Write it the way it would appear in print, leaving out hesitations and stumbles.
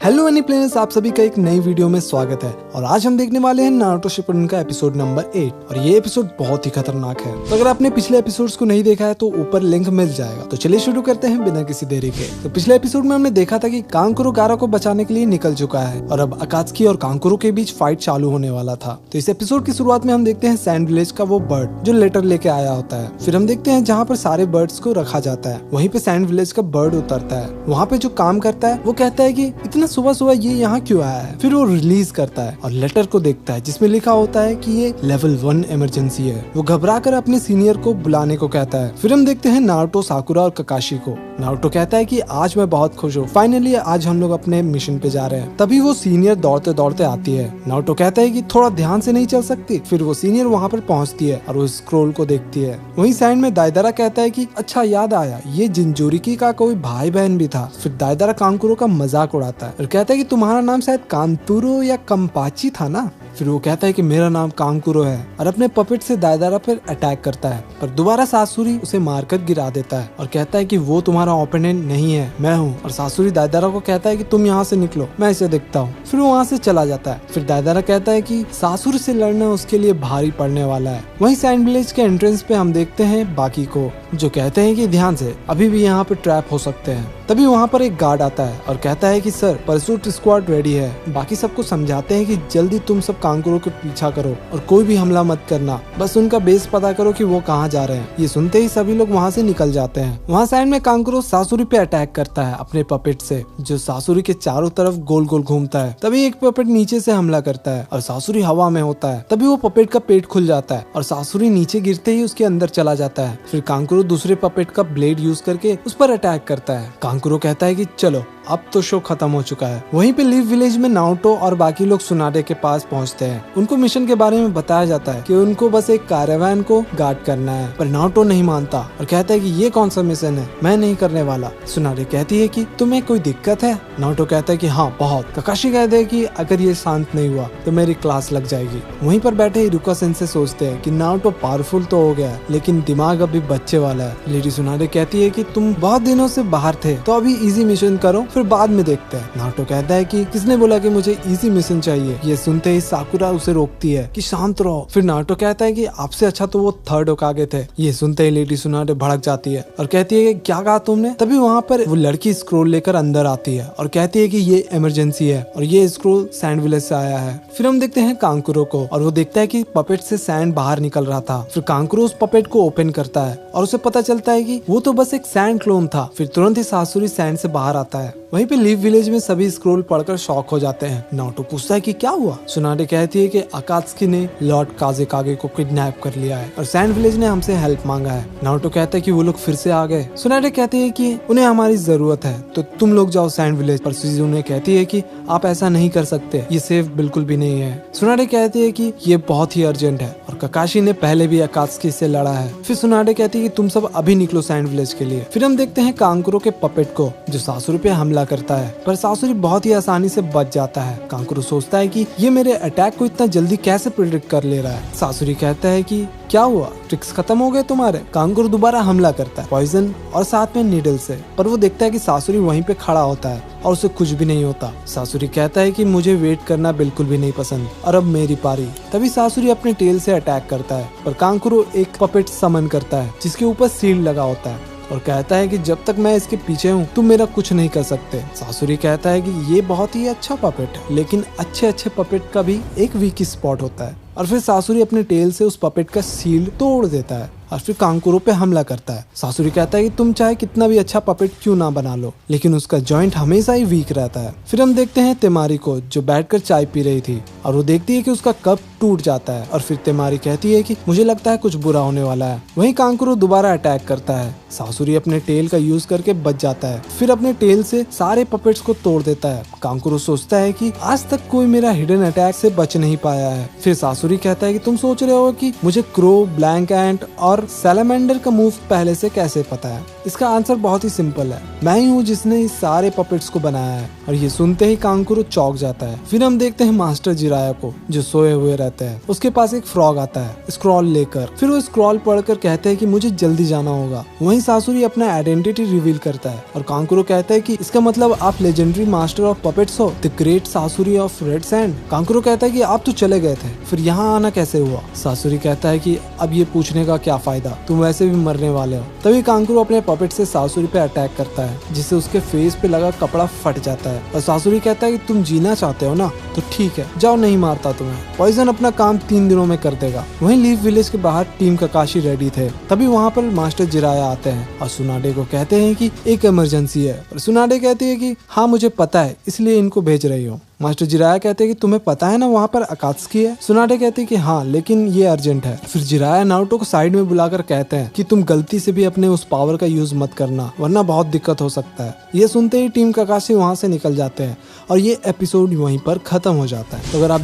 Hello any players, आप सभी का एक नई वीडियो में स्वागत है। और आज हम देखने वाले हैं नारुतो शिपुडेन का एपिसोड नंबर 8 और ये एपिसोड बहुत ही खतरनाक है। तो अगर आपने पिछले एपिसोड्स को नहीं देखा है तो ऊपर लिंक मिल जाएगा। तो चलिए शुरू करते हैं बिना किसी देरी के। तो पिछले एपिसोड में हमने देखा था कि कांकुरो गारा को बचाने के लिए निकल चुका है और अब अकात्सुकी और कांकुरो के बीच फाइट चालू होने वाला था। तो इस एपिसोड की शुरुआत में हम देखते हैं सैंड विलेज का वो बर्ड जो लेटर लेके आया होता है। फिर हम देखते हैं जहाँ पर सारे बर्ड्स को रखा जाता है, वहीं पे सैंड विलेज का बर्ड उतरता है। वहाँ पे जो काम करता है वो कहता है कि इतना सुबह सुबह ये यहाँ क्यों आया है। फिर वो रिलीज करता है और लेटर को देखता है जिसमें लिखा होता है कि ये लेवल 1 इमरजेंसी है। वो घबराकर अपने सीनियर को बुलाने को कहता है। फिर हम देखते हैं नारुतो, साकुरा और ककाशी को। नारुतो कहता है कि आज मैं बहुत खुश हूँ, फाइनली आज हम लोग अपने मिशन पे जा रहे हैं। तभी वो सीनियर दौड़ते दौड़ते आती है। नारुतो कहता है कि थोड़ा ध्यान से नहीं चल सकती। फिर वो सीनियर वहाँ पर पहुँचती है और वो स्क्रोल को देखती है। वहीं साइड में दाइदारा कहता है कि अच्छा याद आया, ये जिंजोरिकी का कोई भाई बहन भी था। फिर दाइदारा कांकुरो का मजाक उड़ाता है और कहता है कि तुम्हारा नाम शायद कांतुरो या कंपाची था ना। फिर वो कहता है कि मेरा नाम कांकुरो है और अपने पपेट से दाइदारा पर अटैक करता है, पर दोबारा सासुरी उसे मारकर गिरा देता है और कहता है कि वो तुम्हारा ओपोनेंट नहीं है, मैं हूँ। और सासुरी दाइदारा को कहता है कि तुम यहाँ से निकलो, मैं इसे देखता हूँ। फिर वो वहाँ से चला जाता है। फिर दाइदारा कहता है कि सासुरी से लड़ना उसके लिए भारी पड़ने वाला है। वहीं सैंड विलेज के एंट्रेंस पे हम देखते हैं बाकी को, जो कहते हैं कि ध्यान से, अभी भी यहाँ पे ट्रैप हो सकते हैं। तभी वहाँ पर एक गार्ड आता है और कहता है कि सर, परसूट स्क्वाड रेडी है। बाकी सबको समझाते हैं कि जल्दी तुम सब कांकुरो के पीछा करो और कोई भी हमला मत करना, बस उनका बेस पता करो कि वो कहाँ जा रहे हैं। ये सुनते ही सभी लोग वहाँ से निकल जाते हैं। वहाँ साइड में कांकुरो सासुरी पे अटैक करता है अपने पपेट से, जो सासुरी के चारों तरफ गोल गोल घूमता है। तभी एक पपेट नीचे से हमला करता है और सासुरी हवा में होता है। तभी वो पपेट का पेट खुल जाता है और सासुरी नीचे गिरते ही उसके अंदर चला जाता है। फिर कांकुरो दूसरे पपेट का ब्लेड यूज करके उस पर अटैक करता है। कांकुरो कहता है कि चलो अब तो शो खत्म हो चुका है। वहीं पे लीव विलेज में नारुतो और बाकी लोग सुनाडे के पास पहुंचते हैं। उनको मिशन के बारे में बताया जाता है कि उनको बस एक कारवान को गार्ड करना है, पर नारुतो नहीं मानता और कहता है कि ये कौन सा मिशन है, मैं नहीं करने वाला। सुनाडे कहती है कि तुम्हें कोई दिक्कत है। नारुतो कहता है कि हाँ बहुत। ककाशी कहते हैं कि अगर ये शांत नहीं हुआ तो मेरी क्लास लग जाएगी। वहीं पर बैठे इरुका सेंसे सोचते हैं कि नारुतो पावरफुल तो हो गया लेकिन दिमाग अभी बच्चे वाला है। लेडी सुनाडे कहती है कि तुम बहुत दिनों से बाहर थे तो अभी इजी मिशन करो, फिर बाद में देखते हैं। नारुतो कहता है कि किसने बोला कि मुझे इजी मिशन चाहिए। ये सुनते ही साकुरा उसे रोकती है कि शांत रहो। फिर नारुतो कहता है कि आपसे अच्छा तो वो थर्ड होकागे थे। ये सुनते ही लेडी सुनाडे भड़क जाती है और कहती है कि क्या कहा तुमने। तभी वहाँ पर वो लड़की स्क्रोल लेकर अंदर आती है और कहती है कि ये इमरजेंसी है और ये स्क्रोल सैंड विलेज से आया है। फिर हम देखते हैं कांकुरो को और वो देखता है कि पपेट से सैंड बाहर निकल रहा था। फिर कांकुरो उस पपेट को ओपन करता है और उसे पता चलता है कि वो तो बस एक सैंड क्लोन था। फिर तुरंत ही सासुरी सैंड से बाहर आता है। वहीं पे लीव विलेज में सभी स्क्रोल पढ़कर शॉक हो जाते हैं। नारुतो पूछता है कि क्या हुआ। सुनाडे कहती है कि अकात्सुकी ने लॉर्ड काजेकागे को किडनैप कर लिया है और सैंड विलेज ने हमसे हेल्प मांगा है। नारुतो कहता है कि वो लोग फिर से आ गए। सुनाडे कहते हैं कि उन्हें हमारी जरूरत है तो तुम लोग जाओ सैंड विलेज, पर शिजुने कहती है कि आप ऐसा नहीं कर सकते, ये सेफ बिल्कुल भी नहीं है। सुनाडे कहती है कि ये बहुत ही अर्जेंट है और ककाशी ने पहले भी अकात्सुकी से लड़ा है। फिर सुनाडे कहती है कि तुम सब अभी निकलो सैंड विलेज के लिए। फिर हम देखते हैं कांकुरो के पपेट को जो सासुरी पे हमला करता है, पर सासुरी बहुत ही आसानी से बच जाता है। कांकुरो सोचता है कि ये मेरे अटैक को इतना जल्दी कैसे प्रेडिक्ट कर ले रहा है। सासुरी कहता है कि क्या हुआ, ट्रिक्स खत्म हो गए तुम्हारे। कांकुरो दोबारा हमला करता है पॉइजन और साथ में नीडल से, पर वो देखता है कि सासुरी वहीं पे खड़ा होता है और उसे कुछ भी नहीं होता। सासुरी कहता है कि मुझे वेट करना बिल्कुल भी नहीं पसंद और अब मेरी पारी। तभी सासुरी अपने टेल से अटैक करता है, पर कांकुरो एक पपेट समन करता है जिसके ऊपर सील लगा होता है और कहता है कि जब तक मैं इसके पीछे हूँ तुम मेरा कुछ नहीं कर सकते। सासुरी कहता है कि ये बहुत ही अच्छा पपेट है, लेकिन अच्छे पपेट का भी एक वीक स्पॉट होता है। और फिर सासुरी अपने टेल से उस पपेट का सील तोड़ देता है और फिर कांकुरो पे हमला करता है। सासुरी कहता है कि तुम चाहे कितना भी अच्छा पपेट क्यों ना बना लो, लेकिन उसका जॉइंट हमेशा ही वीक रहता है। फिर हम देखते हैं तेमारी को जो बैठकर चाय पी रही थी और वो देखती है कि उसका कप टूट जाता है और फिर तेमारी कहती है कि मुझे लगता है कुछ बुरा होने वाला है। वहीं कांकुरो दोबारा अटैक करता है। सासुरी अपने टेल का यूज करके बच जाता है, फिर अपने टेल से सारे पपेट्स को तोड़ देता है। कांकुरो सोचता है कि आज तक कोई मेरा हिडन अटैक से बच नहीं पाया है। फिर सासुरी कहता है कि तुम सोच रहे हो कि मुझे क्रो, ब्लैंक एंट और और सैलामेंडर का मूव पहले से कैसे पता है? इसका आंसर बहुत ही सिंपल है, मैं ही हूँ जिसने इस सारे पपेट्स को बनाया है। और ये सुनते ही कांकुरो चौंक जाता है। फिर हम देखते हैं मास्टर जिराया को जो सोए हुए रहते हैं। उसके पास एक फ्रॉग आता है स्क्रॉल लेकर। फिर वो स्क्रॉल पढ़कर कहते हैं कि मुझे जल्दी जाना होगा। वहीं सासुरी अपना आइडेंटिटी रिवील करता है और कांकुरो कहता है कि इसका मतलब आप लेजेंडरी मास्टर ऑफ पपेट्स हो, the great Sasori of red sand. Kankuro कहता है कि आप तो चले गए थे, फिर यहाँ आना कैसे हुआ? सासुरी कहता है कि अब ये पूछने का क्या फायदा, तुम वैसे भी मरने वाले हो। तभी कांकुरो अपने पपेट से सासुरी पे अटैक करता है जिससे उसके फेस पे लगा कपड़ा फट जाता है। और सासुरी कहता है कि तुम जीना चाहते हो ना, तो ठीक है जाओ, नहीं मारता तुम्हें। पॉइजन अपना काम 3 दिनों में कर देगा। वहीं लीफ विलेज के बाहर टीम काकाशी रेडी थे। तभी वहाँ पर मास्टर जिराया आते हैं और सुनाडे को कहते हैं कि एक इमरजेंसी है। और सुनाडे कहती है कि हाँ मुझे पता है, इसलिए इनको भेज रही हूँ। मास्टर जिराया कहते हैं कि तुम्हें पता है ना वहाँ पर अकात्सुकी है? सुनाडे कहते हैं कि हाँ, लेकिन ये अर्जेंट है। फिर जिराया नारुतो को साइड में बुलाकर कहते हैं कि तुम गलती से भी अपने उस पावर का यूज मत करना, वरना बहुत दिक्कत हो सकता है। ये सुनते ही टीम काकाशी वहाँ से निकल जाते हैं और ये एपिसोड वहीं पर खत्म हो जाता है। तो अगर आप